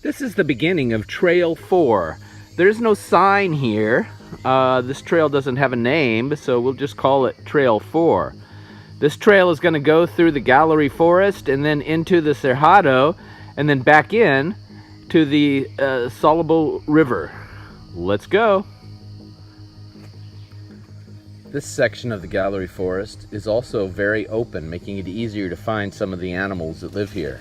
This is the beginning of Trail 4. There's no sign here. This trail doesn't have a name, so we'll just call it Trail 4. This trail is going to go through the Gallery Forest and then into the Cerrado and then back in to the Soluble River. Let's go. This section of the Gallery Forest is also very open, making it easier to find some of the animals that live here.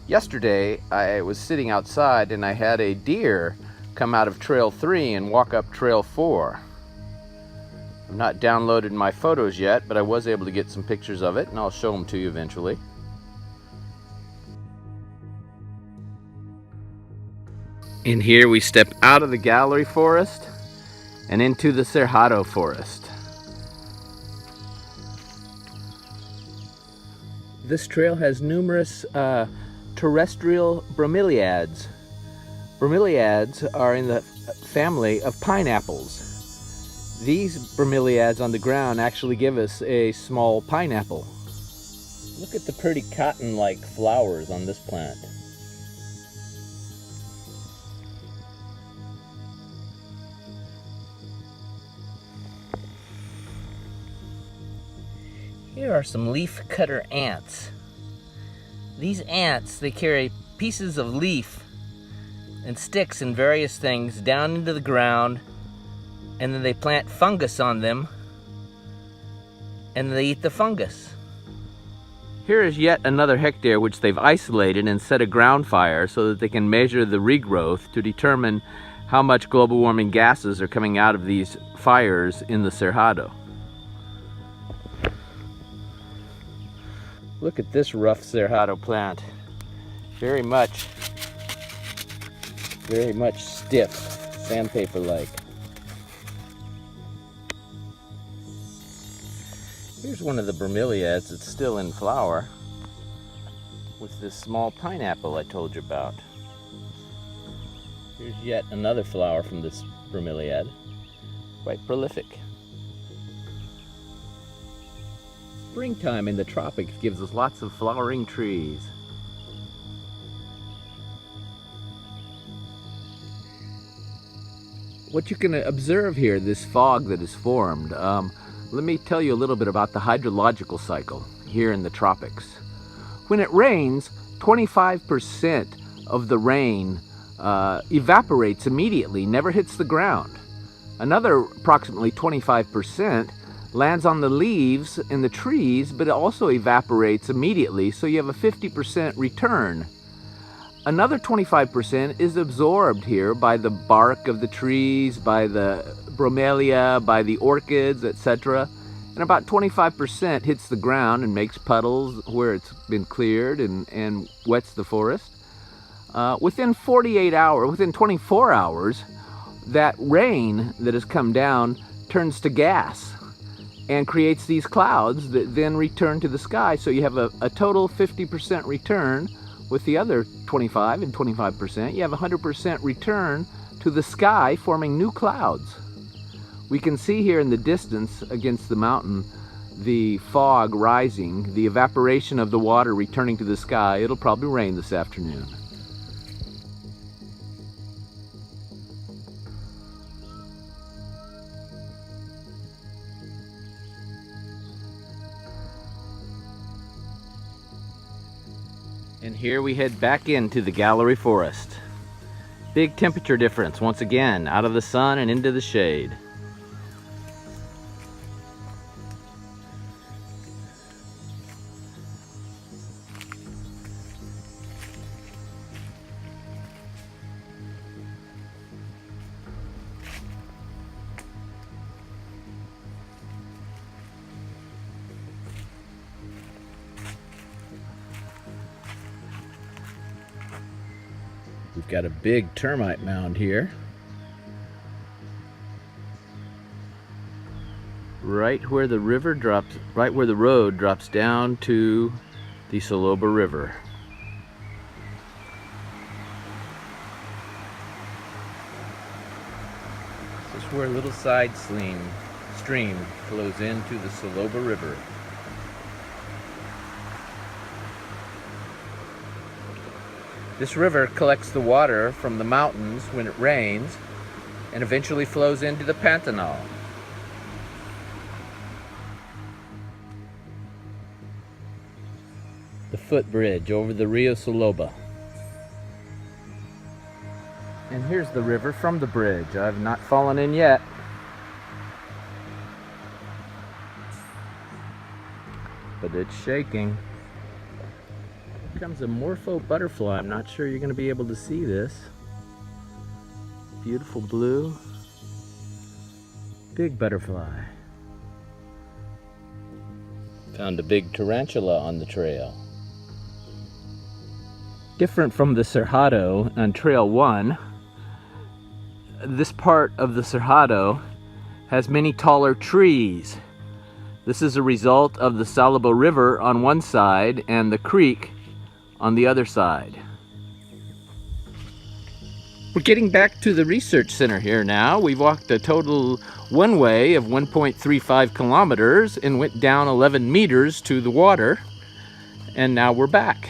Yesterday, I was sitting outside and I had a deer come out of Trail 3 and walk up Trail 4. I've not downloaded my photos yet, but I was able to get some pictures of it, and I'll show them to you eventually. In here we step out of the Gallery Forest and into the Cerrado Forest. This trail has numerous terrestrial bromeliads. Bromeliads are in the family of pineapples. These bromeliads on the ground actually give us a small pineapple. Look at the pretty cotton-like flowers on this plant. Here are some leaf cutter ants. These ants, they carry pieces of leaf and sticks and various things down into the ground, and then they plant fungus on them, and they eat the fungus. Here is yet another hectare which they've isolated and set a ground fire so that they can measure the regrowth to determine how much global warming gases are coming out of these fires in the Cerrado. Look at this rough Cerrado plant. Very much stiff, sandpaper-like. Here's one of the bromeliads that's still in flower with this small pineapple I told you about. Here's yet another flower from this bromeliad, quite prolific. Springtime in the tropics gives us lots of flowering trees. What you can observe here, this fog that is formed, let me tell you a little bit about the hydrological cycle here in the tropics. When it rains, 25% of the rain evaporates immediately, never hits the ground. Another approximately 25% lands on the leaves in the trees, but it also evaporates immediately, so you have a 50% return. Another 25% is absorbed here by the bark of the trees, by the bromelia, by the orchids, etc. And about 25% hits the ground and makes puddles where it's been cleared and wets the forest. Within 24 hours, that rain that has come down turns to gas and creates these clouds that then return to the sky. So you have a total 50% return with the other 25 and 25%. You have 100% return to the sky, forming new clouds. We can see here in the distance against the mountain the fog rising, the evaporation of the water returning to the sky. It'll probably rain this afternoon. And here we head back into the Gallery Forest. Big temperature difference once again, out of the sun and into the shade. We've got a big termite mound here. Right where the road drops down to the Soluble River. This is where a little side stream flows into the Soluble River. This river collects the water from the mountains when it rains and eventually flows into the Pantanal. The footbridge over the Rio Saloba. And here's the river from the bridge. I've not fallen in yet. But it's shaking. Here comes a morpho butterfly. I'm not sure you're going to be able to see this. Beautiful blue. Big butterfly. Found a big tarantula on the trail. Different from the Cerrado on Trail 1, this part of the Cerrado has many taller trees. This is a result of the Salobo River on one side and the creek on the other side. We're getting back to the research center here now. We've walked a total one way of 1.35 kilometers and went down 11 meters to the water, and now we're back.